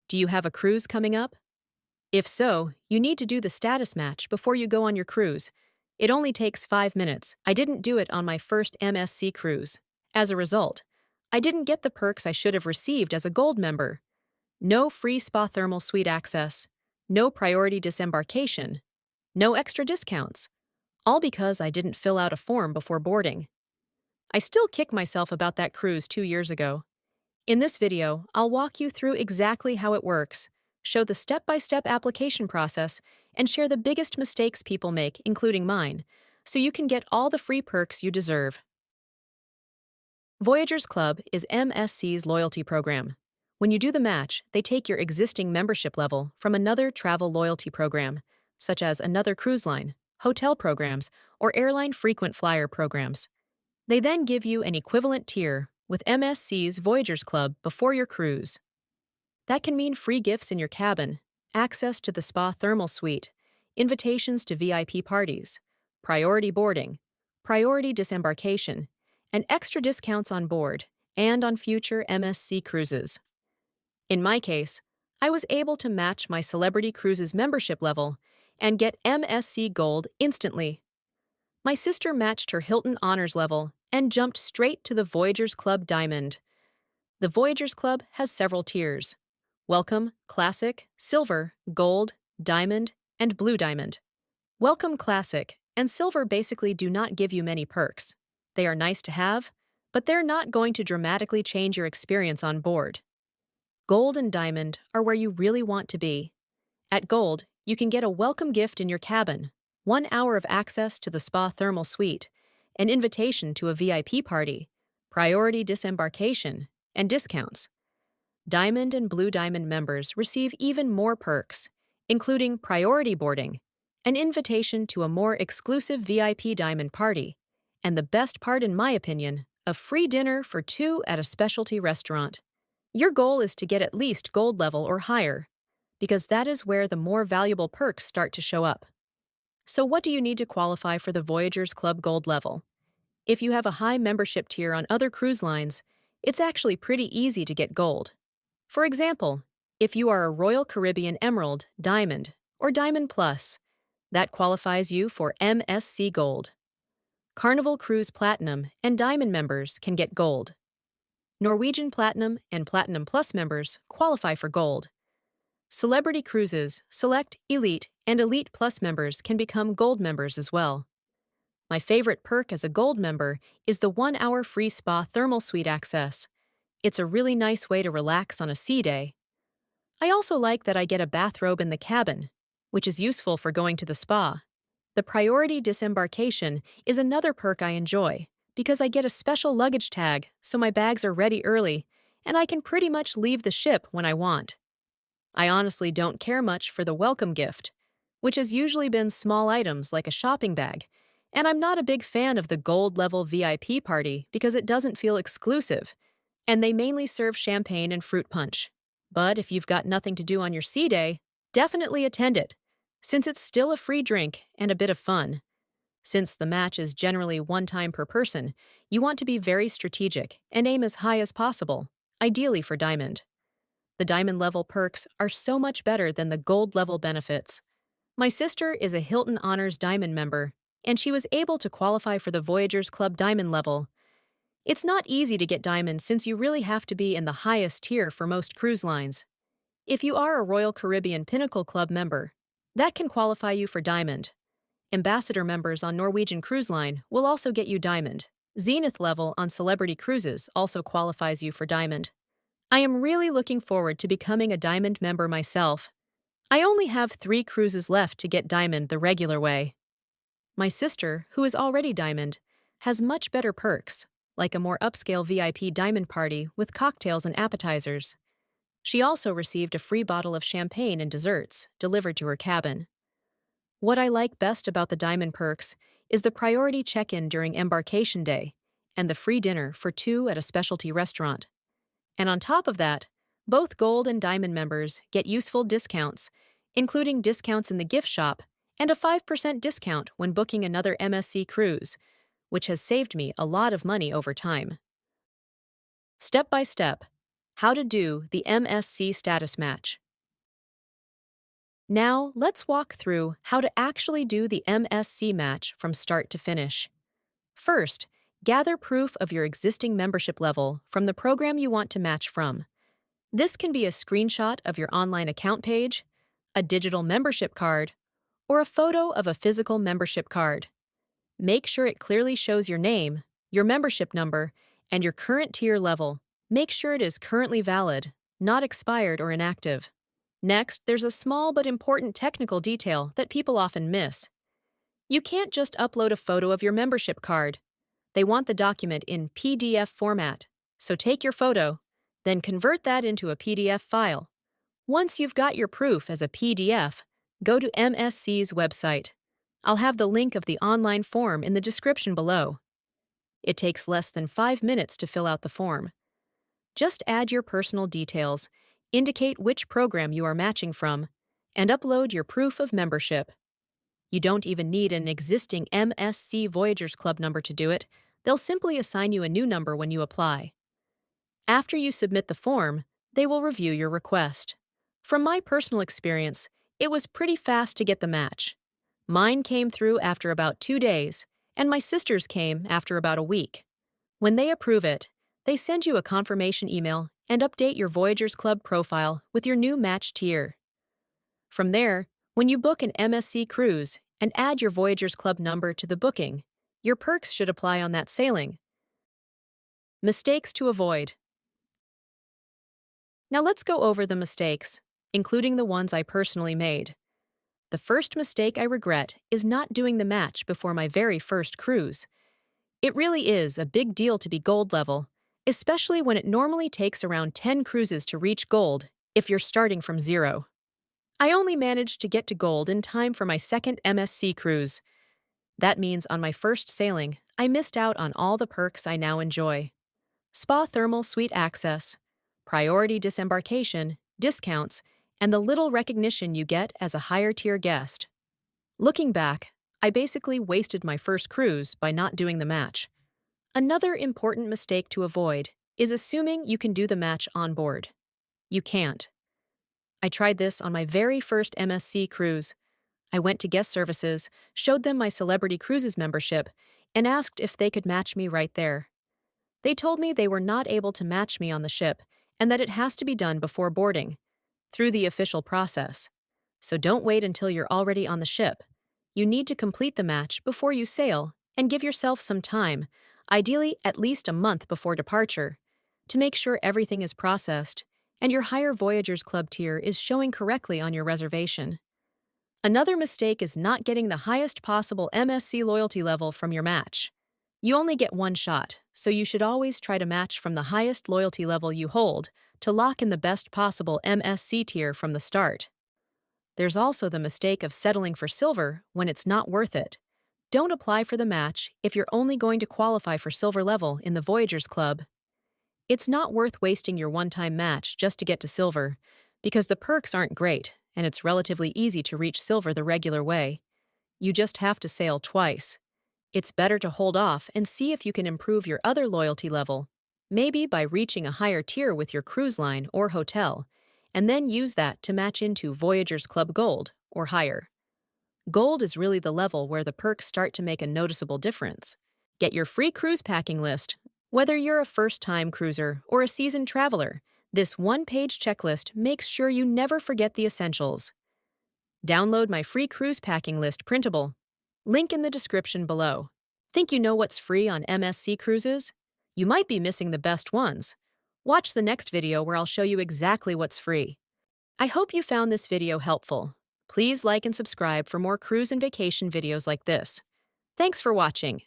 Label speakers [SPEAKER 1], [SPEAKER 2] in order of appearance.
[SPEAKER 1] Do you have a cruise coming up? If so, you need to do the status match before you go on your cruise. It only takes 5 minutes. I didn't do it on my first MSC cruise. As a result, I didn't get the perks I should have received as a gold member. No free spa thermal suite access, no priority disembarkation, no extra discounts, all because I didn't fill out a form before boarding. I still kick myself about that cruise 2 years ago. In this video, I'll walk you through exactly how it works, show the step-by-step application process, and share the biggest mistakes people make, including mine, so you can get all the free perks you deserve. Voyagers Club is MSC's loyalty program. When you do the match, they take your existing membership level from another travel loyalty program, such as another cruise line, hotel programs, or airline frequent flyer programs. They then give you an equivalent tier with MSC's Voyagers Club before your cruise. That can mean free gifts in your cabin, access to the spa thermal suite, invitations to VIP parties, priority boarding, priority disembarkation, and extra discounts on board and on future MSC cruises. In my case, I was able to match my Celebrity Cruises membership level and get MSC Gold instantly. My sister matched her Hilton Honors level and jumped straight to the Voyagers Club Diamond. The Voyagers Club has several tiers: Welcome, Classic, Silver, Gold, Diamond, and Blue Diamond. Welcome Classic and Silver basically do not give you many perks. They are nice to have, but they're not going to dramatically change your experience on board. Gold and Diamond are where you really want to be. At Gold, you can get a welcome gift in your cabin, 1 hour of access to the spa thermal suite, an invitation to a VIP party, priority disembarkation, and discounts. Diamond and Blue Diamond members receive even more perks, including priority boarding, an invitation to a more exclusive VIP Diamond party, and the best part in my opinion, a free dinner for 2 at a specialty restaurant. Your goal is to get at least gold level or higher, because that is where the more valuable perks start to show up. So what do you need to qualify for the Voyagers Club Gold level? If you have a high membership tier on other cruise lines, it's actually pretty easy to get gold. For example, if you are a Royal Caribbean Emerald, Diamond, or Diamond Plus, that qualifies you for MSC Gold. Carnival Cruise Platinum and Diamond members can get gold. Norwegian Platinum and Platinum Plus members qualify for gold. Celebrity Cruises, Select, Elite, and Elite Plus members can become gold members as well. My favorite perk as a gold member is the 1 hour free spa thermal suite access. It's a really nice way to relax on a sea day. I also like that I get a bathrobe in the cabin, which is useful for going to the spa. The priority disembarkation is another perk I enjoy, because I get a special luggage tag so my bags are ready early, and I can pretty much leave the ship when I want. I honestly don't care much for the welcome gift, which has usually been small items like a shopping bag, and I'm not a big fan of the gold-level VIP party because it doesn't feel exclusive, and they mainly serve champagne and fruit punch. But if you've got nothing to do on your sea day, definitely attend it, since it's still a free drink and a bit of fun. Since the match is generally 1 time per person, you want to be very strategic and aim as high as possible, ideally for Diamond. The Diamond level perks are so much better than the Gold level benefits. My sister is a Hilton Honors Diamond member, and she was able to qualify for the Voyagers Club Diamond level. It's not easy to get Diamond since you really have to be in the highest tier for most cruise lines. If you are a Royal Caribbean Pinnacle Club member, that can qualify you for Diamond. Ambassador members on Norwegian Cruise Line will also get you Diamond. Zenith level on Celebrity Cruises also qualifies you for Diamond. I am really looking forward to becoming a Diamond member myself. I only have 3 cruises left to get Diamond the regular way. My sister, who is already Diamond, has much better perks, like a more upscale VIP Diamond party with cocktails and appetizers. She also received a free bottle of champagne and desserts delivered to her cabin. What I like best about the Diamond perks is the priority check-in during embarkation day and the free dinner for 2 at a specialty restaurant. And on top of that, both Gold and Diamond members get useful discounts, including discounts in the gift shop and a 5% discount when booking another MSC cruise, which has saved me a lot of money over time. Step by step, How to do the MSC status match. Now, let's walk through how to actually do the MSC match from start to finish. First, gather proof of your existing membership level from the program you want to match from. This can be a screenshot of your online account page, a digital membership card, or a photo of a physical membership card. Make sure it clearly shows your name, your membership number, and your current tier level. Make sure it is currently valid, not expired or inactive. Next, there's a small but important technical detail that people often miss. You can't just upload a photo of your membership card. They want the document in PDF format, so take your photo, then convert that into a PDF file. Once you've got your proof as a PDF, go to MSC's website. I'll have the link of the online form in the description below. It takes less than 5 minutes to fill out the form. Just add your personal details, indicate which program you are matching from, and upload your proof of membership. You don't even need an existing MSC Voyagers Club number to do it. They'll simply assign you a new number when you apply. After you submit the form, they will review your request. From my personal experience, it was pretty fast to get the match. Mine came through after about 2 days, and my sister's came after about a week. When they approve it, they send you a confirmation email and update your Voyagers Club profile with your new match tier. From there, when you book an MSC cruise and add your Voyagers Club number to the booking, your perks should apply on that sailing. Mistakes to avoid. Now let's go over the mistakes, including the ones I personally made. The first mistake I regret is not doing the match before my very first cruise. It really is a big deal to be gold level, especially when it normally takes around 10 cruises to reach gold if you're starting from zero. I only managed to get to gold in time for my second MSC cruise. That means on my first sailing, I missed out on all the perks I now enjoy. Spa thermal suite access, priority disembarkation, discounts, and the little recognition you get as a higher-tier guest. Looking back, I basically wasted my first cruise by not doing the match. Another important mistake to avoid is assuming you can do the match on board. You can't. I tried this on my very first MSC cruise. I went to guest services, showed them my Celebrity Cruises membership, and asked if they could match me right there. They told me they were not able to match me on the ship and that it has to be done before boarding, through the official process. So don't wait until you're already on the ship. You need to complete the match before you sail and give yourself some time, ideally at least a month before departure, to make sure everything is processed and your higher Voyagers Club tier is showing correctly on your reservation. Another mistake is not getting the highest possible MSC loyalty level from your match. You only get one shot, so you should always try to match from the highest loyalty level you hold to lock in the best possible MSC tier from the start. There's also the mistake of settling for silver when it's not worth it. Don't apply for the match if you're only going to qualify for silver level in the Voyagers Club. It's not worth wasting your one-time match just to get to silver, because the perks aren't great and it's relatively easy to reach silver the regular way. You just have to sail twice. It's better to hold off and see if you can improve your other loyalty level, maybe by reaching a higher tier with your cruise line or hotel, and then use that to match into Voyagers Club Gold or higher. Gold is really the level where the perks start to make a noticeable difference. Get your free cruise packing list. Whether you're a first-time cruiser or a seasoned traveler, this one-page checklist makes sure you never forget the essentials. Download my free cruise packing list printable. Link in the description below. Think you know what's free on MSC Cruises? You might be missing the best ones. Watch the next video where I'll show you exactly what's free. I hope you found this video helpful. Please like and subscribe for more cruise and vacation videos like this. Thanks for watching.